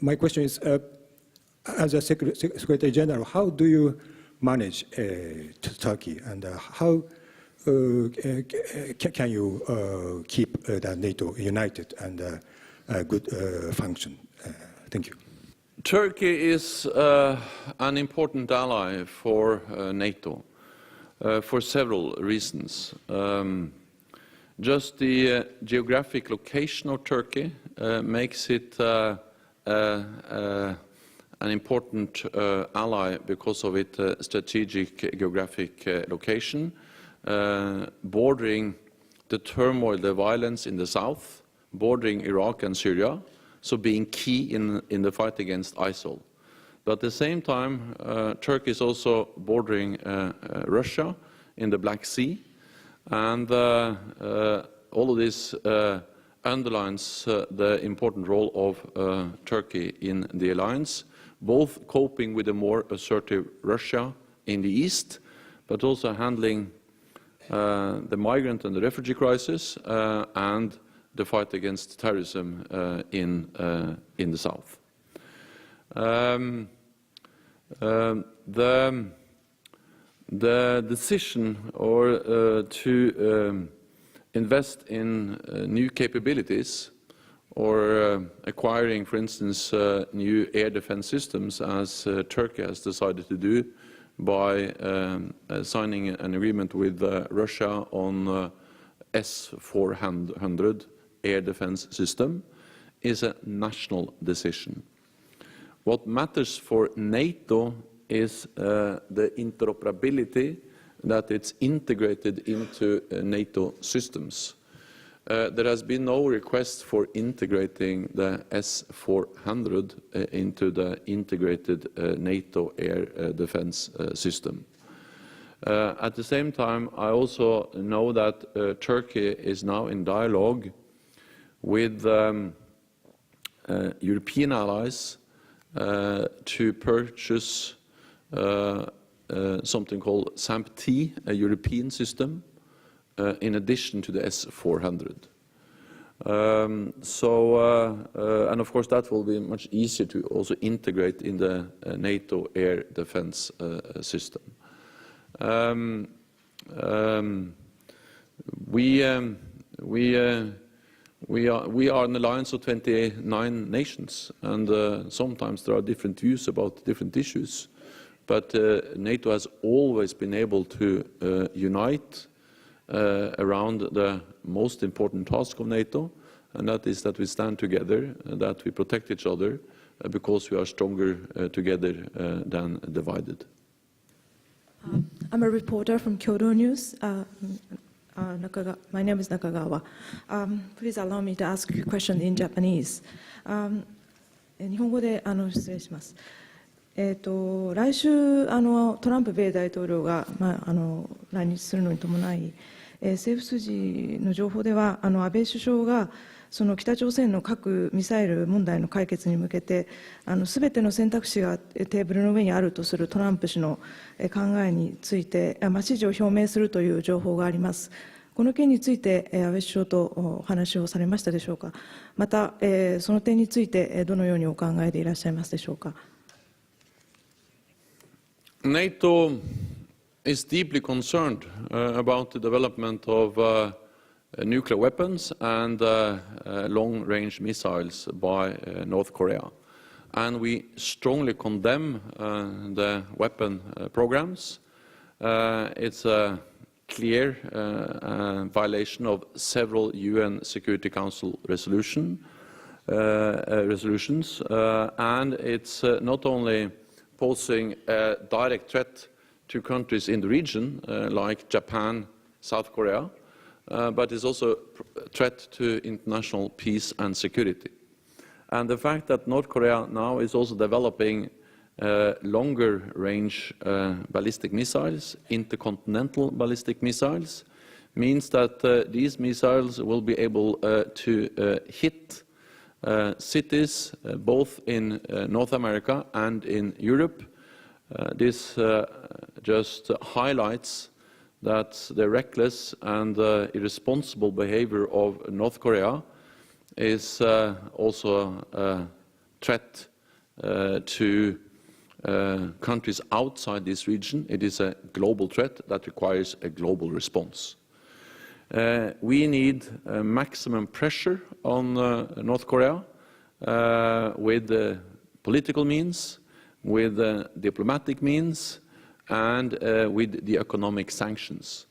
my question is, as a Secretary General, how do you manage Turkey, and how can you keep the NATO united and good function? Thank you. Turkey is an important ally for NATO for several reasons. Just the geographic location of Turkey makes it an important ally because of its strategic geographic location, bordering the turmoil, the violence in the south, bordering Iraq and Syria, so being key in the fight against ISIL. But at the same time, Turkey is also bordering Russia in the Black Sea, and all of this underlines the important role of Turkey in the alliance, both coping with a more assertive Russia in the east, but also handling the migrant and the refugee crisis and the fight against terrorism in the south. The decision to invest in new capabilities or acquiring, for instance, new air defense systems, as Turkey has decided to do by signing an agreement with Russia on S-400 air defense system, is a national decision. What matters for NATO is the interoperability, that it's integrated into NATO systems. There has been no request for integrating the S-400 into the integrated NATO air defense system. At the same time, I also know that Turkey is now in dialogue with European allies to purchase something called SAMP-T, a European system, in addition to the S-400. And of course that will be much easier to also integrate in the NATO air defense system. We are an alliance of 29 nations, and sometimes there are different views about different issues. But NATO has always been able to unite around the most important task of NATO, and that is that we stand together, that we protect each other, because we are stronger together than divided. I'm a reporter from Kyodo News. My name is Nakagawa. Please allow me to ask you a question in Japanese. 日本語で失礼します。来週トランプ米大統領が、来日するのに伴い、政府筋の情報では安倍首相がその北朝鮮の核・ミサイル問題の解決に向けてすべての選択肢がテーブルの上にあるとするトランプ氏の考えについて支持を表明するという情報があります。この件について安倍首相とお話をされましたでしょうか。またその点についてどのようにお考えでいらっしゃいますでしょうか。NATO is deeply concerned about the development of nuclear weapons and long-range missiles by North Korea. And we strongly condemn the weapon programs. It's a clear violation of several UN Security Council resolutions, and it's not only posing a direct threat to countries in the region, like Japan, South Korea, but is also a threat to international peace and security. And the fact that North Korea now is also developing longer range ballistic missiles, intercontinental ballistic missiles, means that these missiles will be able to hit cities both in North America and in Europe. This just highlights that the reckless and irresponsible behavior of North Korea is also a threat to countries outside this region. It is a global threat that requires a global response. We need maximum pressure on North Korea with political means, with diplomatic means, and with the economic sanctions.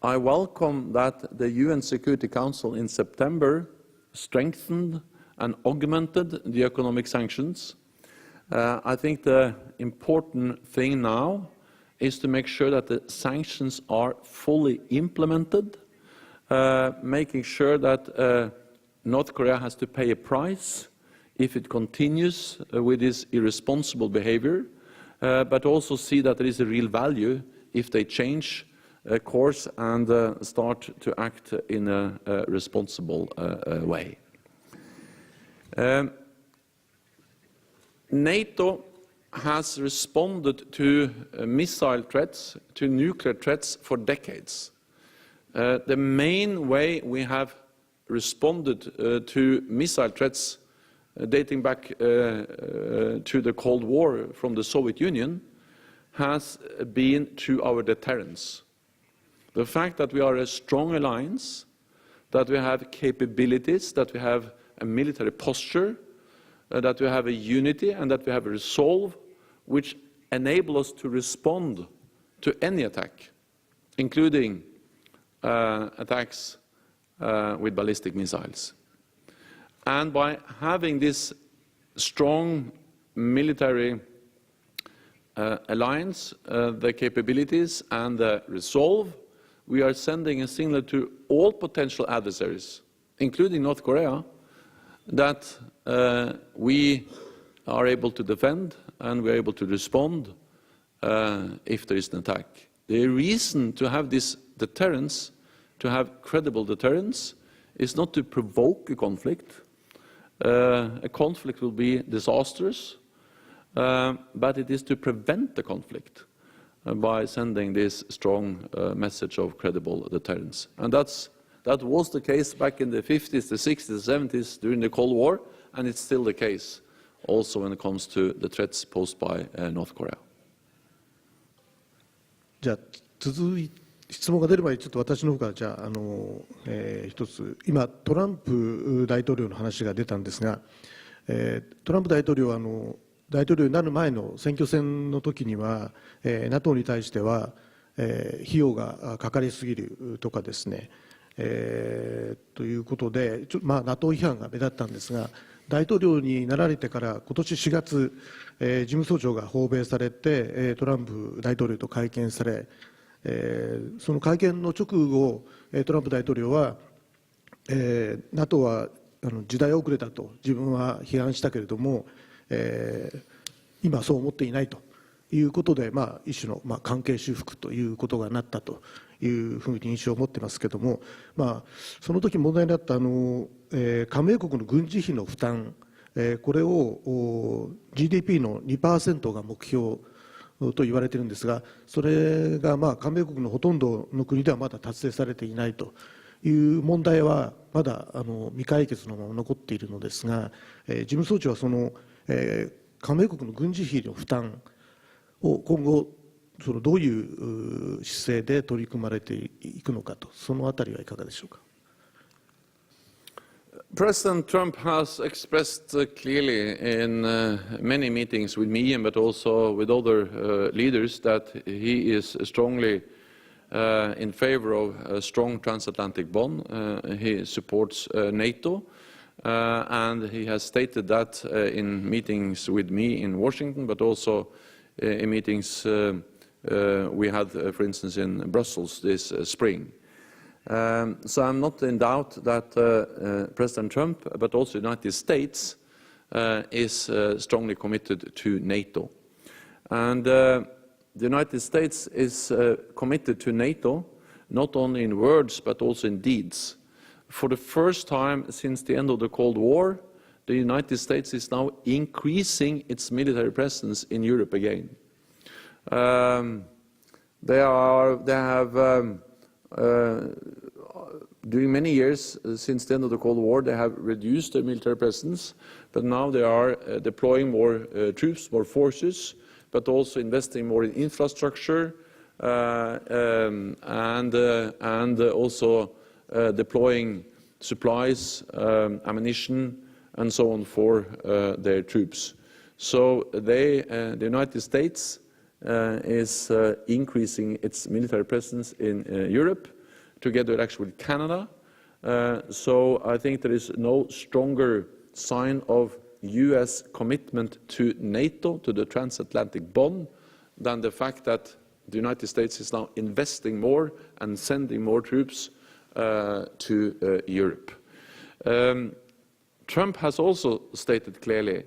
I welcome that the UN Security Council in September strengthened and augmented the economic sanctions. I think the important thing now is to make sure that the sanctions are fully implemented, making sure that North Korea has to pay a price if it continues with this irresponsible behavior, but also see that there is a real value if they change course and start to act in a responsible way. NATO has responded to missile threats, to nuclear threats for decades. The main way we have responded to missile threats dating back to the Cold War from the Soviet Union has been through our deterrence. The fact that we are a strong alliance, that we have capabilities, that we have a military posture, that we have a unity and that we have a resolve which enable us to respond to any attack, including attacks with ballistic missiles. And by having this strong military alliance, the capabilities and the resolve, we are sending a signal to all potential adversaries, including North Korea, that we are able to defend and we are able to respond if there is an attack. The reason to have this deterrence, to have credible deterrence, is not to provoke a conflict. A conflict will be disastrous, but it is to prevent the conflict by sending this strong message of credible deterrence. And that was the case back in the 50s, the 60s, the 70s, during the Cold War, and it's still the case also when it comes to the threats posed by North Korea. じゃあ質問が出る前にちょっと私の方からじゃあ一つ今トランプ大統領の話が出たんですが、トランプ大統領は大統領になる前の選挙戦の時には、NATO に対しては、費用がかかりすぎるとかですね、ということでNATO 批判が目立ったんですが、大統領になられてから今年4月、事務総長が訪米されて、トランプ大統領と会見され、その会見の直後、トランプ大統領は、NATO は時代遅れだと自分は批判したけれども、今はそう思っていないということで、一種の関係修復ということがなったというふうに印象を持っていますけれども、その時問題になった加盟国の軍事費の負担、これを GDP の 2% が目標と言われているんですが、それが加盟国のほとんどの国ではまだ達成されていないという問題はまだ未解決のまま残っているのですが、事務総長はその加盟国の軍事費の負担を今後どういう姿勢で取り組まれていくのかと、そのあたりはいかがでしょうか。President Trump has expressed clearly in many meetings with me, but also with other leaders, that he is strongly in favor of a strong transatlantic bond. He supports NATO, and he has stated that in meetings with me in Washington, but also in meetings we had, for instance, in Brussels this spring. So I'm not in doubt that President Trump, but also the United States, is strongly committed to NATO. And the United States is committed to NATO not only in words but also in deeds. For the first time since the end of the Cold War, the United States is now increasing its military presence in Europe again. They have during many years since the end of the Cold War, they have reduced their military presence, but now they are deploying more troops, more forces, but also investing more in infrastructure and also deploying supplies, ammunition, and so on for their troops. So the United States is increasing its military presence in Europe, together actually with Canada. So I think there is no stronger sign of US commitment to NATO, to the transatlantic bond, than the fact that the United States is now investing more and sending more troops to Europe. Trump has also stated clearly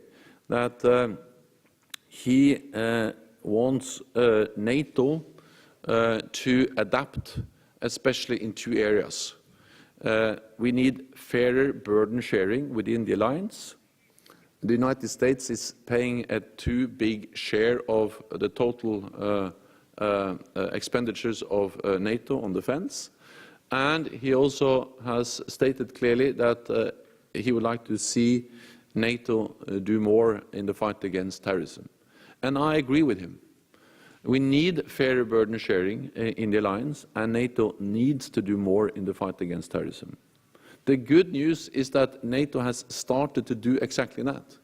that he wants NATO to adapt, especially in two areas. We need fairer burden sharing within the alliance. The United States is paying a too big share of the total expenditures of NATO on defense. And he also has stated clearly that he would like to see NATO do more in the fight against terrorism. And I agree with him. We need fairer burden sharing in the alliance, and NATO needs to do more in the fight against terrorism. The good news is that NATO has started to do exactly that.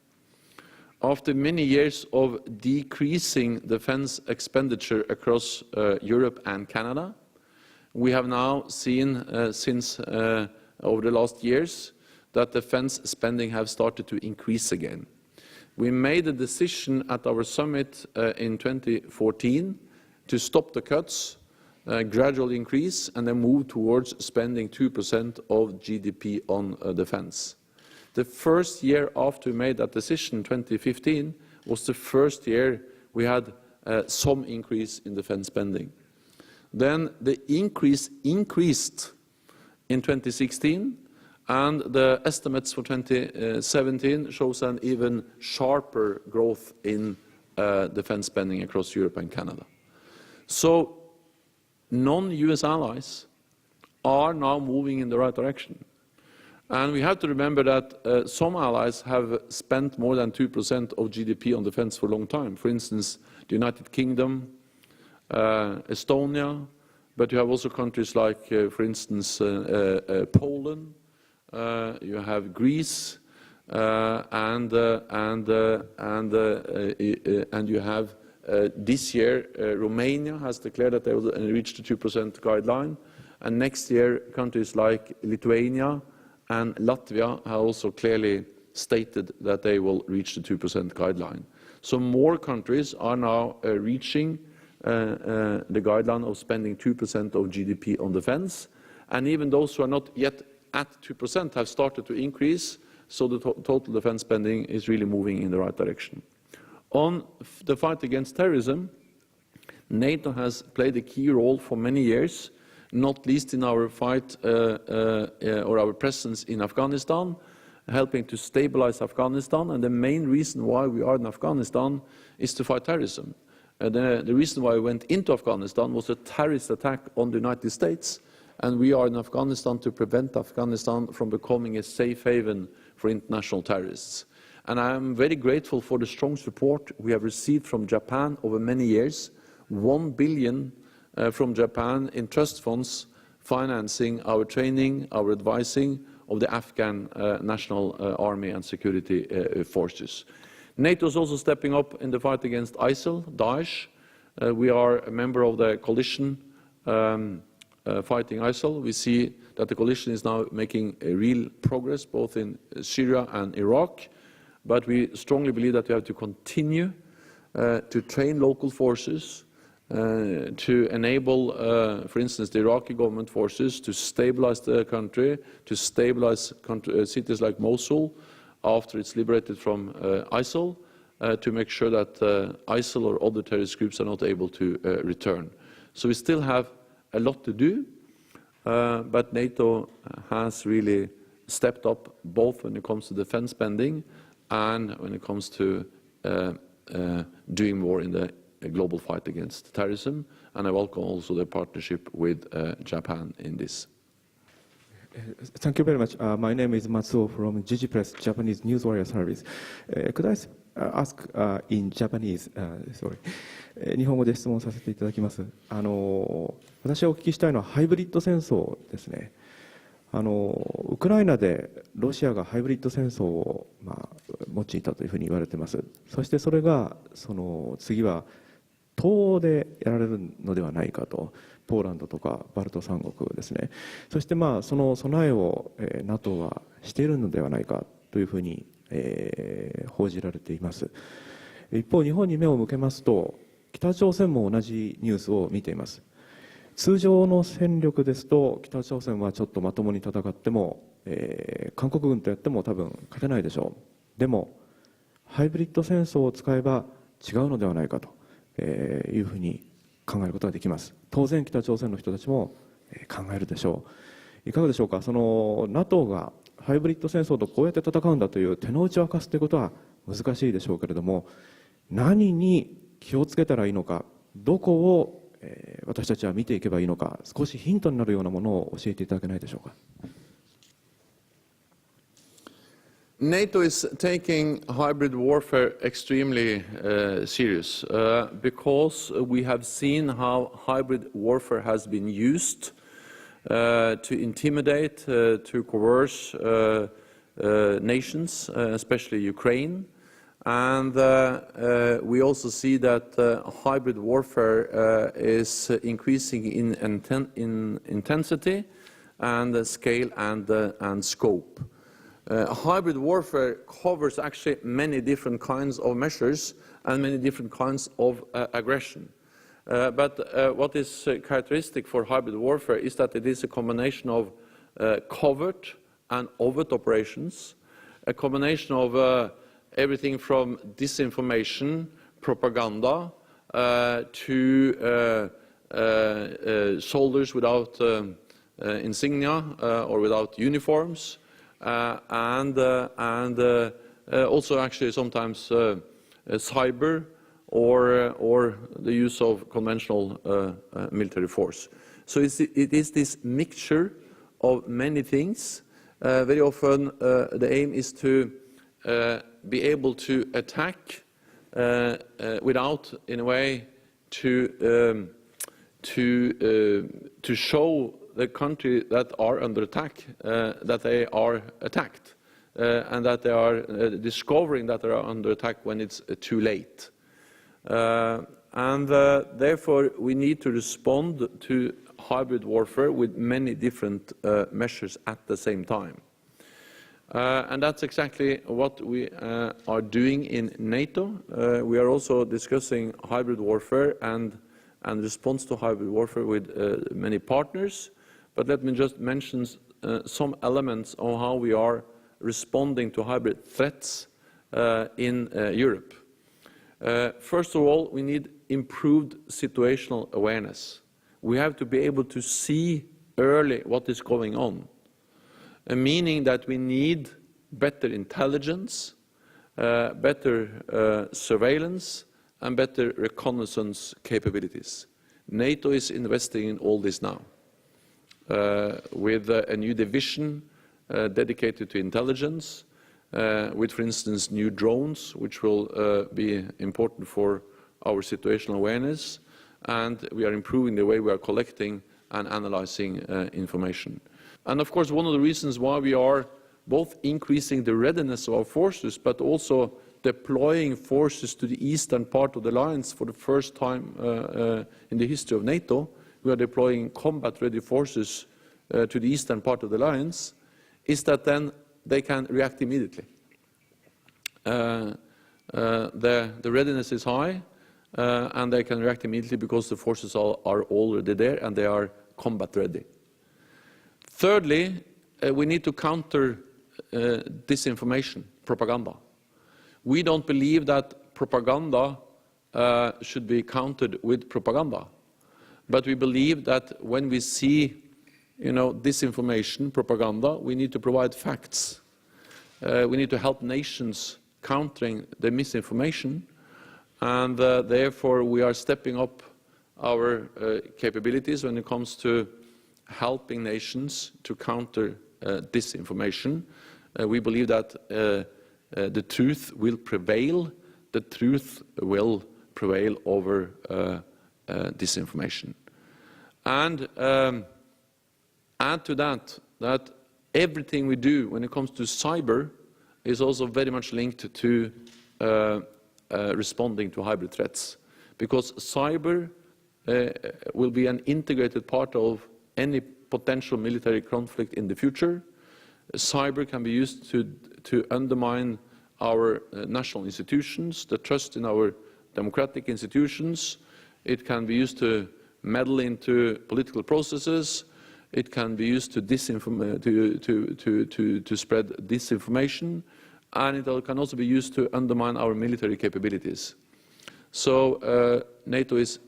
After many years of decreasing defense expenditure across Europe and Canada, we have now seen since over the last years that defense spending have started to increase again. We made a decision at our summit in 2014 to stop the cuts, gradual increase, and then move towards spending 2% of GDP on defense. The first year after we made that decision, 2015, was the first year we had some increase in defense spending. Then the increase increased in 2016, and the estimates for 2017 shows an even sharper growth in defense spending across Europe and Canada. So non-US allies are now moving in the right direction. And we have to remember that some allies have spent more than 2% of GDP on defense for a long time. For instance, the United Kingdom, Estonia, but you have also countries like, for instance, Poland, you have Greece, and you have this year Romania has declared that they will reach the 2% guideline, and next year countries like Lithuania and Latvia have also clearly stated that they will reach the 2% guideline. So more countries are now reaching the guideline of spending 2% of GDP on defense, and even those who are not yet at 2% have started to increase, so the total defense spending is really moving in the right direction. On the fight against terrorism, NATO has played a key role for many years, not least in our fight or our presence in Afghanistan, helping to stabilize Afghanistan. And the main reason why we are in Afghanistan is to fight terrorism. The reason why we went into Afghanistan was a terrorist attack on the United States, and we are in Afghanistan to prevent Afghanistan from becoming a safe haven for international terrorists. And I am very grateful for the strong support we have received from Japan over many years. 1 billion from Japan in trust funds financing our training, our advising of the Afghan National Army and Security Forces. NATO is also stepping up in the fight against ISIL, Daesh. We are a member of the coalition fighting ISIL. We see that the coalition is now making a real progress both in Syria and Iraq, but we strongly believe that we have to continue to train local forces, to enable, for instance, the Iraqi government forces to stabilize the country, to stabilize cities like Mosul after it's liberated from ISIL, to make sure that ISIL or other terrorist groups are not able to return. So we still have a lot to do, but NATO has really stepped up both when it comes to defense spending and when it comes to doing more in the global fight against terrorism, and I welcome also the partnership with Japan in this. Thank you very much. My name is Matsuo from Digipress, Japanese News Warrior Service. Could I ask in Japanese? Sorry. 日本語で質問させていただきます。私がお聞きしたいのはハイブリッド戦争ですね。ウクライナでロシアがハイブリッド戦争を、用いたというふうに言われています。そしてそれが次は東欧でやられるのではないかと。ポーランドとかバルト三国ですね。そしてその備えを NATO はしているのではないかというふうに報じられています。一方、日本に目を向けますと、北朝鮮も同じニュースを見ています。通常の戦力ですと、北朝鮮はちょっとまともに戦っても、韓国軍とやっても多分勝てないでしょう。でも、ハイブリッド戦争を使えば違うのではないかというふうに考えることができます。当然、北朝鮮の人たちも考えるでしょう。いかがでしょうか。NATO がハイブリッド戦争とこうやって戦うんだという手の内を明かすということは難しいでしょうけれども、何に気をつけたらいいのか、どこを私たちは見ていけばいいのか、少しヒントになるようなものを教えていただけないでしょうか。NATO is taking hybrid warfare extremely serious because we have seen how hybrid warfare has been used to intimidate, to coerce nations, especially Ukraine. And we also see that hybrid warfare is increasing in intensity and scale and scope. Hybrid warfare covers actually many different kinds of measures and many different kinds of aggression. But what is characteristic for hybrid warfare is that it is a combination of covert and overt operations, a combination of everything from disinformation, propaganda, to soldiers without insignia or without uniforms, and also actually sometimes cyber or the use of conventional military force. So it is this mixture of many things. Very often the aim is to be able to attack without, in a way, to show the country that are under attack that they are attacked and that they are discovering that they are under attack when it's too late. And therefore we need to respond to hybrid warfare with many different measures at the same time. And that's exactly what we are doing in NATO. We are also discussing hybrid warfare and response to hybrid warfare with many partners. But let me just mention some elements on how we are responding to hybrid threats in Europe. First of all, we need improved situational awareness. We have to be able to see early what is going on, meaning that we need better intelligence, better surveillance, and better reconnaissance capabilities. NATO is investing in all this now, with a new division dedicated to intelligence, with, for instance, new drones, which will be important for our situational awareness, and we are improving the way we are collecting and analyzing information. And of course, one of the reasons why we are both increasing the readiness of our forces, but also deploying forces to the eastern part of the alliance for the first time in the history of NATO, we are deploying combat-ready forces to the eastern part of the alliance, is that then they can react immediately. The readiness is high, and they can react immediately because the forces are already there and they are combat-ready. Thirdly, we need to counter disinformation, propaganda. We don't believe that propaganda should be countered with propaganda. But we believe that when we see, disinformation, propaganda, we need to provide facts. We need to help nations countering the misinformation, and therefore we are stepping up our capabilities when it comes to helping nations to counter disinformation. We believe that the truth will prevail. The truth will prevail over disinformation. And add to that, that everything we do when it comes to cyber is also very much linked to responding to hybrid threats. Because cyber will be an integrated part of any potential military conflict in the future. Cyber can be used to undermine our national institutions, the trust in our democratic institutions. It can be used to meddle into political processes. It can be used to spread disinformation, and it can also be used to undermine our military capabilities. So NATO is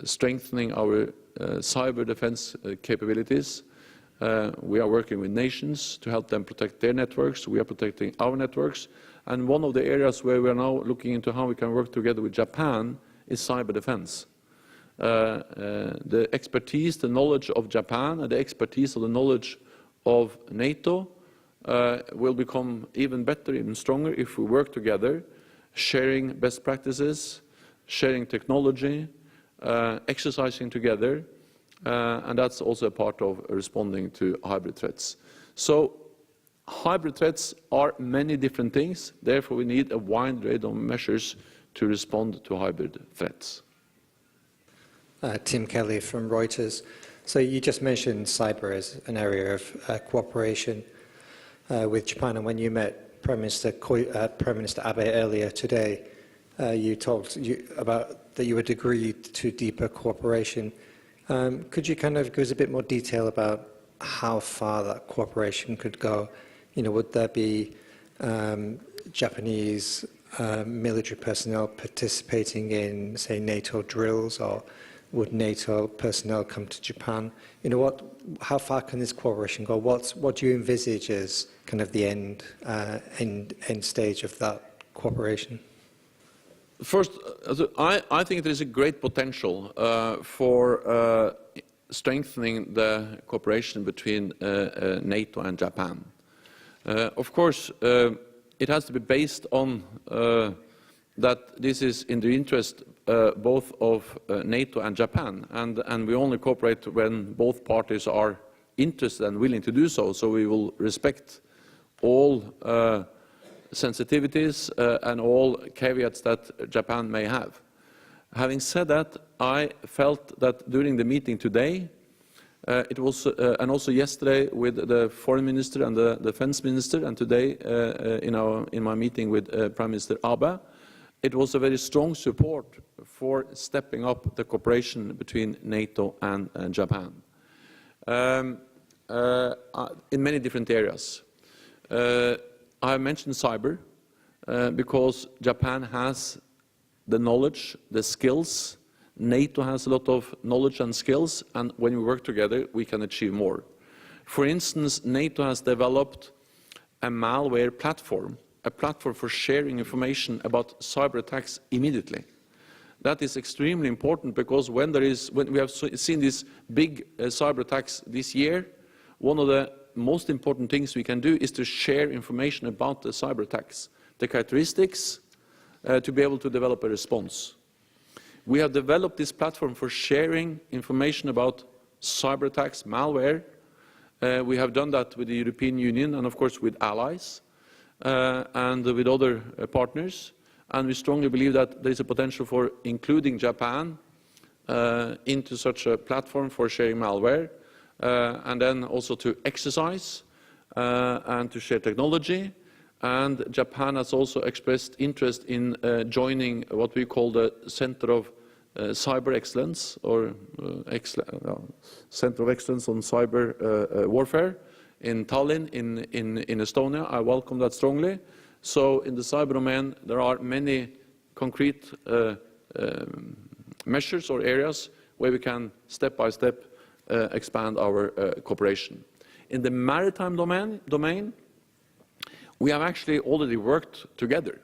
strengthening our cyber defense capabilities. We are working with nations to help them protect their networks. We are protecting our networks. And one of the areas where we are now looking into how we can work together with Japan is cyber defense. The expertise, the knowledge of Japan, and the expertise of the knowledge of NATO will become even better, even stronger if we work together, sharing best practices, sharing technology, exercising together, and that's also a part of responding to hybrid threats. So hybrid threats are many different things, therefore we need a wide range of measures to respond to hybrid threats. Tim Kelly from Reuters. So you just mentioned cyber as an area of cooperation with Japan, and when you met Prime Minister Abe earlier today, you talked about that you would agree to deeper cooperation. Could you kind of give us a bit more detail about how far that cooperation could go? You know, would there be Japanese military personnel participating in, say, NATO drills, or would NATO personnel come to Japan? You know, how far can this cooperation go? What do you envisage as kind of the end stage of that cooperation? First, I think there is a great potential for strengthening the cooperation between NATO and Japan. Of course, it has to be based on that this is in the interest both of NATO and Japan, and we only cooperate when both parties are interested and willing to do so, so we will respect all sensitivities and all caveats that Japan may have. Having said that, I felt that during the meeting today, it was, and also yesterday with the foreign minister and the defense minister, and today in my meeting with Prime Minister Abe, it was a very strong support for stepping up the cooperation between NATO and Japan in many different areas. I mentioned cyber because Japan has the knowledge, the skills. NATO has a lot of knowledge and skills, and when we work together, we can achieve more. For instance, NATO has developed a malware platform, a platform for sharing information about cyber attacks immediately. That is extremely important because when we have seen these big cyber attacks this year, one of the most important things we can do is to share information about the cyber attacks, the characteristics, to be able to develop a response. We have developed this platform for sharing information about cyber attacks, malware. We have done that with the European Union and, of course, with allies and with other partners. And we strongly believe that there is a potential for including Japan into such a platform for sharing malware, and then also to exercise and to share technology. And Japan has also expressed interest in joining what we call the Center of Cyber Excellence, or Center of Excellence on Cyber Warfare in Tallinn, in Estonia. I welcome that strongly. So in the cyber domain, there are many concrete measures or areas where we can step by step expand our cooperation. In the maritime domain, we have actually already worked together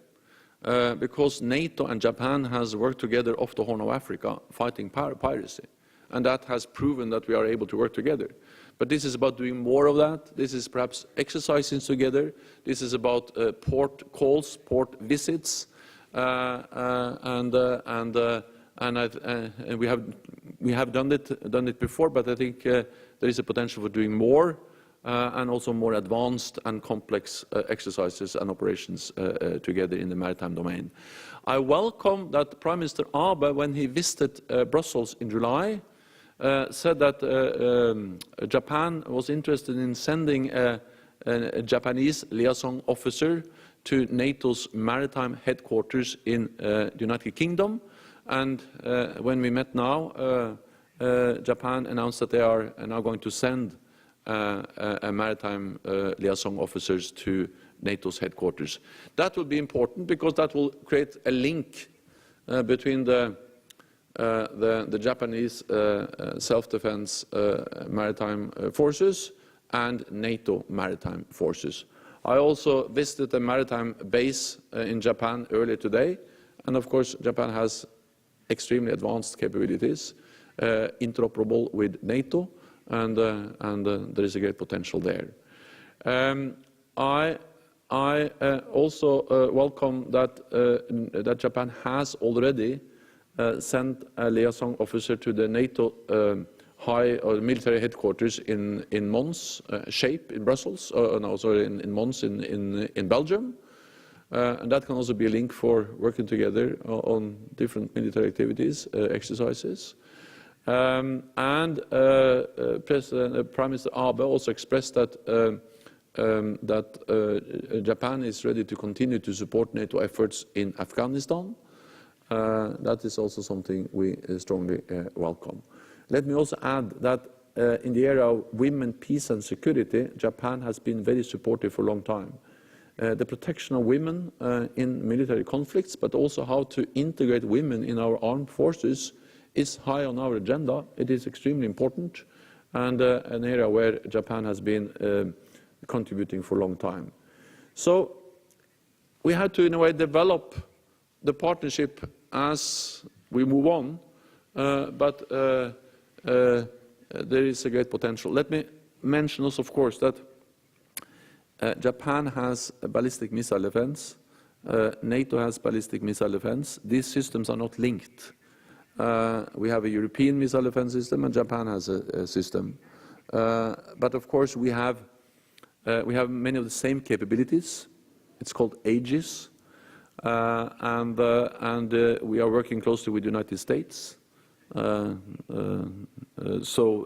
because NATO and Japan has worked together off the Horn of Africa fighting piracy. and that has proven that we are able to work together. But this is about doing more of that. This is perhaps exercising together. This is about port calls, port visits, and we have done it before. But I think there is a potential for doing more, and also more advanced and complex exercises and operations together in the maritime domain. I welcome that Prime Minister Abe, when he visited Brussels in July, said that Japan was interested in sending a Japanese liaison officer to NATO's maritime headquarters in the United Kingdom. And when we met now, Japan announced that they are now going to send a maritime liaison officers to NATO's headquarters. That will be important because that will create a link between the Japanese self-defense maritime forces and NATO maritime forces. I also visited a maritime base in Japan earlier today, and of course Japan has extremely advanced capabilities, interoperable with NATO, and there is a great potential there. I also welcome that Japan has already sent a liaison officer to the NATO high or military headquarters in Mons, Shape in Brussels, in Mons in Belgium, and that can also be a link for working together on different military activities, exercises. Prime Minister Abe also expressed that Japan is ready to continue to support NATO efforts in Afghanistan. That is also something we strongly welcome. Let me also add that in the area of women, peace and security, Japan has been very supportive for a long time. The protection of women in military conflicts, but also how to integrate women in our armed forces is high on our agenda. It is extremely important, and an area where Japan has been contributing for a long time. So we had to, in a way, develop the partnership as we move on, but there is a great potential. Let me mention also, of course, that Japan has a ballistic missile defense. NATO has ballistic missile defense. These systems are not linked. We have a European missile defense system, and Japan has a system. But of course, we have many of the same capabilities. It's called Aegis, and we are working closely with the United States. So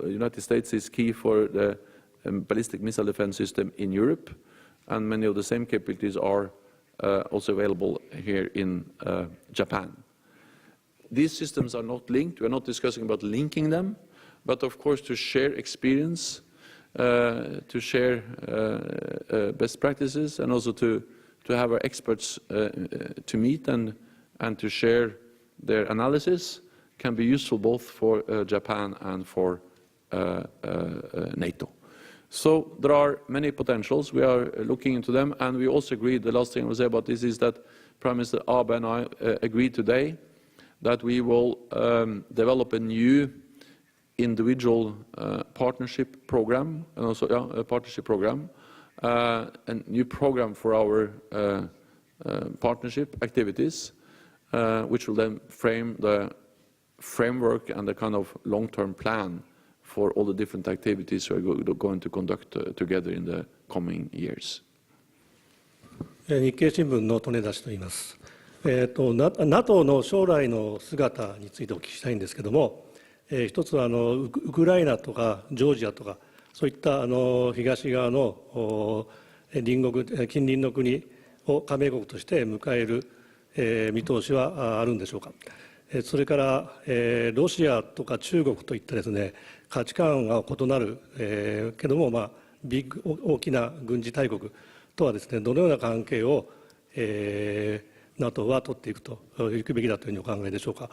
the United States is key for the ballistic missile defense system in Europe, and many of the same capabilities are also available here in Japan. These systems are not linked. We are not discussing about linking them, but of course to share experience, to share best practices, and also to have our experts to meet and to share their analysis can be useful both for Japan and for NATO. So there are many potentials. We are looking into them, and we also agreed, the last thing I will say about this is that Prime Minister Abe and I agreed today that we will develop a new individual partnership program, and also a partnership program, a new program for our partnership activities, which will then frame the framework and the kind of long-term plan for all the different activities we are going to conduct together in the coming years. 日経新聞の利根田氏と言います。NATO の将来の姿についてお聞きしたいんですけれども、一つはウクライナとかジョージアとかそういった東側の近隣の国を加盟国として迎える見通しはあるんでしょうか。それからロシアとか中国といったですね、価値観が異なるけども大きな軍事大国とはですね、どのような関係をNATO は取っていくべきだというふうにお考えでしょうか。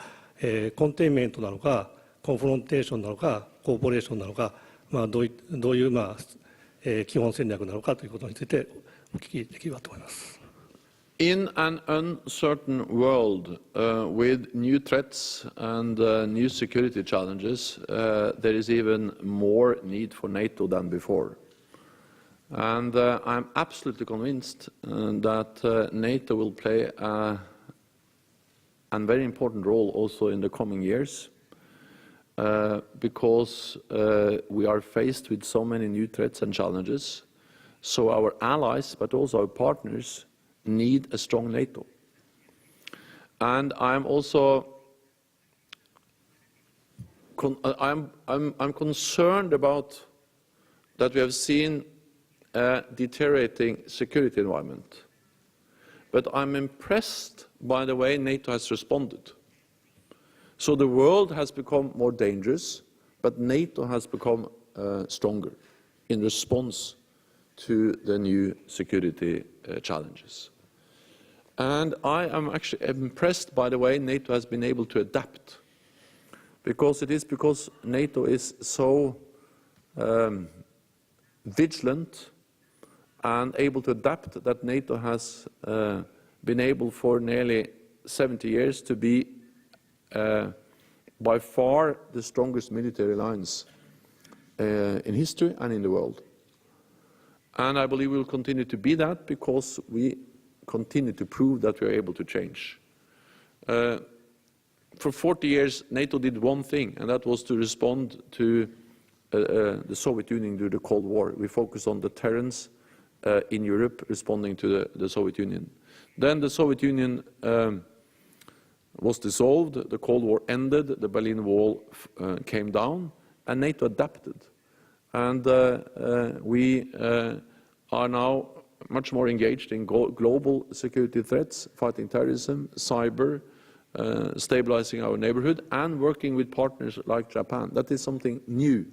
コンテインメントなのか、コンフロンテーションなのか、コーポレーションなのか、どういう基本戦略なのかということについてお聞きできればと思います。In an uncertain world with new threats and new security challenges, there is even more need for NATO than before. And I'm absolutely convinced that NATO will play a very important role also in the coming years, because we are faced with so many new threats and challenges. So our allies, but also our partners, need a strong NATO. And I'm also I'm concerned about that we have seen a deteriorating security environment. But I'm impressed by the way NATO has responded. So the world has become more dangerous, but NATO has become stronger in response to the new security challenges. And I am actually impressed by the way NATO has been able to adapt, because NATO is so vigilant and able to adapt that NATO has been able for nearly 70 years to be by far the strongest military alliance in history and in the world. And I believe we will continue to be that because we continue to prove that we are able to change. For 40 years, NATO did one thing, and that was to respond to the Soviet Union during the Cold War. We focused on deterrence in Europe, responding to the Soviet Union. Then the Soviet Union was dissolved, the Cold War ended, the Berlin Wall came down, and NATO adapted. And we are now much more engaged in global security threats, fighting terrorism, cyber, stabilizing our neighborhood, and working with partners like Japan. That is something new.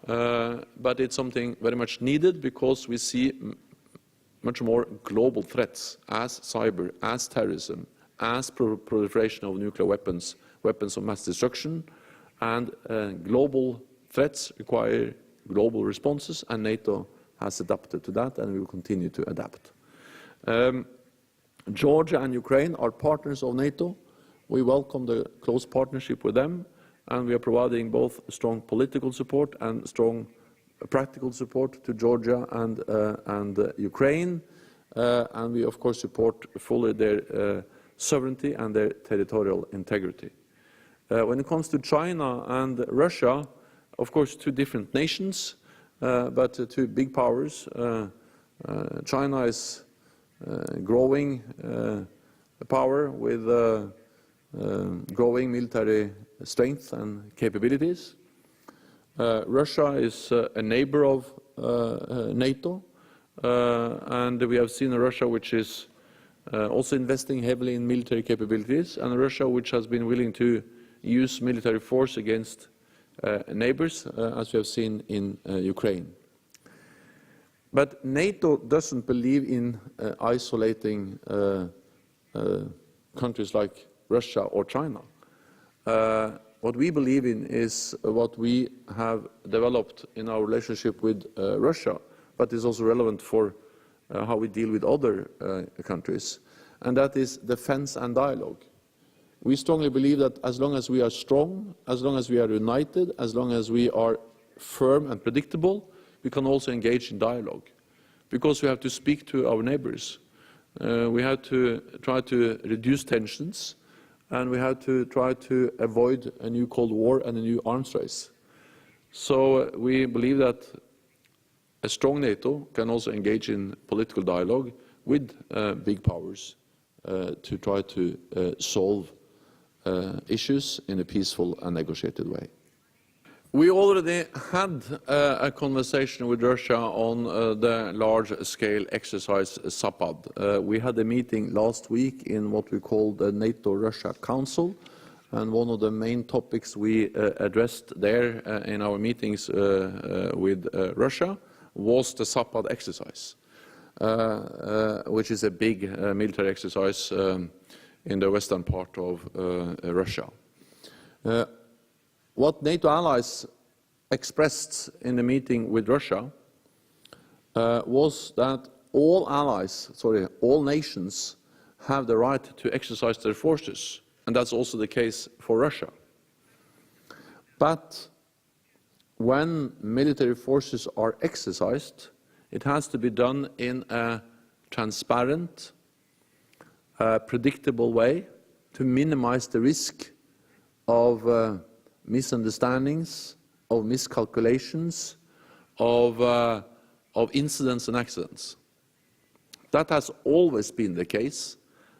But it's something very much needed because we see much more global threats as cyber, as terrorism, as proliferation of nuclear weapons, weapons of mass destruction, and global threats require global responses, and NATO has adapted to that, and we will continue to adapt. Georgia and Ukraine are partners of NATO. We welcome the close partnership with them, and we are providing both strong political support and strong practical support to Georgia and Ukraine, and we of course support fully their sovereignty and their territorial integrity. When it comes to China and Russia, of course two different nations, but two big powers. China is growing power with growing military strength and capabilities. Russia is a neighbor of NATO, and we have seen a Russia which is also investing heavily in military capabilities, and a Russia which has been willing to use military force against neighbors, as we have seen in Ukraine. But NATO doesn't believe in isolating countries like Russia or China. What we believe in is what we have developed in our relationship with Russia, but is also relevant for how we deal with other countries, and that is defense and dialogue. We strongly believe that as long as we are strong, as long as we are united, as long as we are firm and predictable, we can also engage in dialogue, because we have to speak to our neighbors. We have to try to reduce tensions, and we have to try to avoid a new Cold War and a new arms race. So we believe that a strong NATO can also engage in political dialogue with big powers to try to solve issues in a peaceful and negotiated way. We already had a conversation with Russia on the large-scale exercise Zapad. We had a meeting last week in what we call the NATO-Russia Council, and one of the main topics we addressed there in our meetings with Russia was the Zapad exercise, which is a big military exercise in the western part of Russia. What NATO allies expressed in the meeting with Russia was that all nations have the right to exercise their forces, and that's also the case for Russia. But when military forces are exercised, it has to be done in a transparent, predictable way to minimize the risk of misunderstandings, of miscalculations, of incidents and accidents. That has always been the case,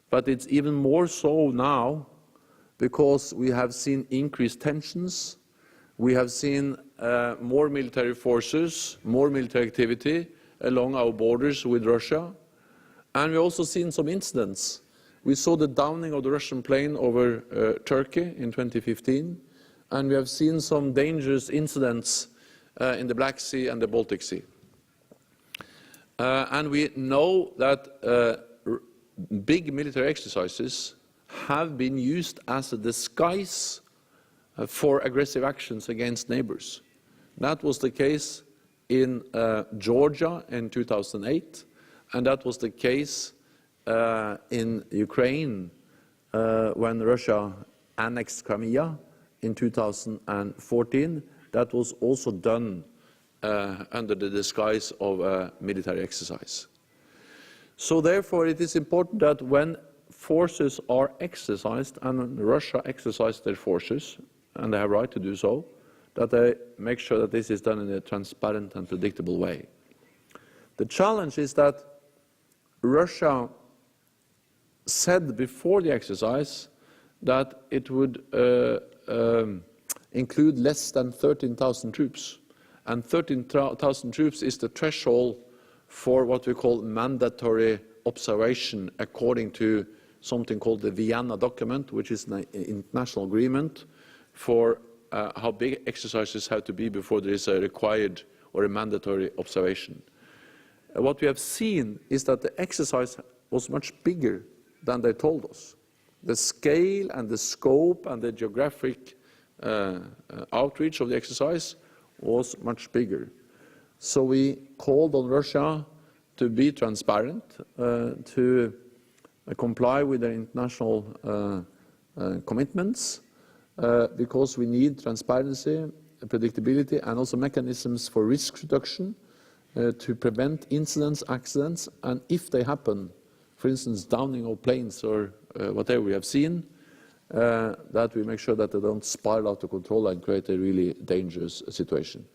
but it's even more so now because we have seen increased tensions, we have seen more military forces, more military activity along our borders with Russia, and we've also seen some incidents. We saw the downing of the Russian plane over Turkey in 2015, and we have seen some dangerous incidents in the Black Sea and the Baltic Sea. And we know that big military exercises have been used as a disguise for aggressive actions against neighbors. That was the case in Georgia in 2008, and that was the case in Ukraine when Russia annexed Crimea in 2014. That was also done under the disguise of a military exercise. So therefore it is important that when forces are exercised, and Russia exercised their forces, and they have a right to do so, that they make sure that this is done in a transparent and predictable way. The challenge is that Russia said before the exercise that it would include less than 13,000 troops. And 13,000 troops is the threshold for what we call mandatory observation according to something called the Vienna document, which is an international agreement for how big exercises have to be before there is a required or a mandatory observation. What we have seen is that the exercise was much bigger than they told us. The scale and the scope and the geographic outreach of the exercise was much bigger. So we called on Russia to be transparent, to comply with their international commitments, because we need transparency, predictability, and also mechanisms for risk reduction to prevent incidents, accidents, and if they happen, for instance, downing of planes or whatever we have seen, that we make sure that they don't spiral out of control and create a really dangerous situation.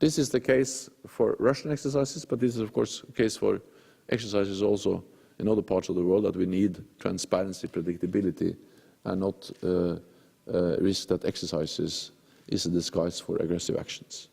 This is the case for Russian exercises, but this is of course the case for exercises also in other parts of the world, that we need transparency, predictability, and not risk that exercises is a disguise for aggressive actions.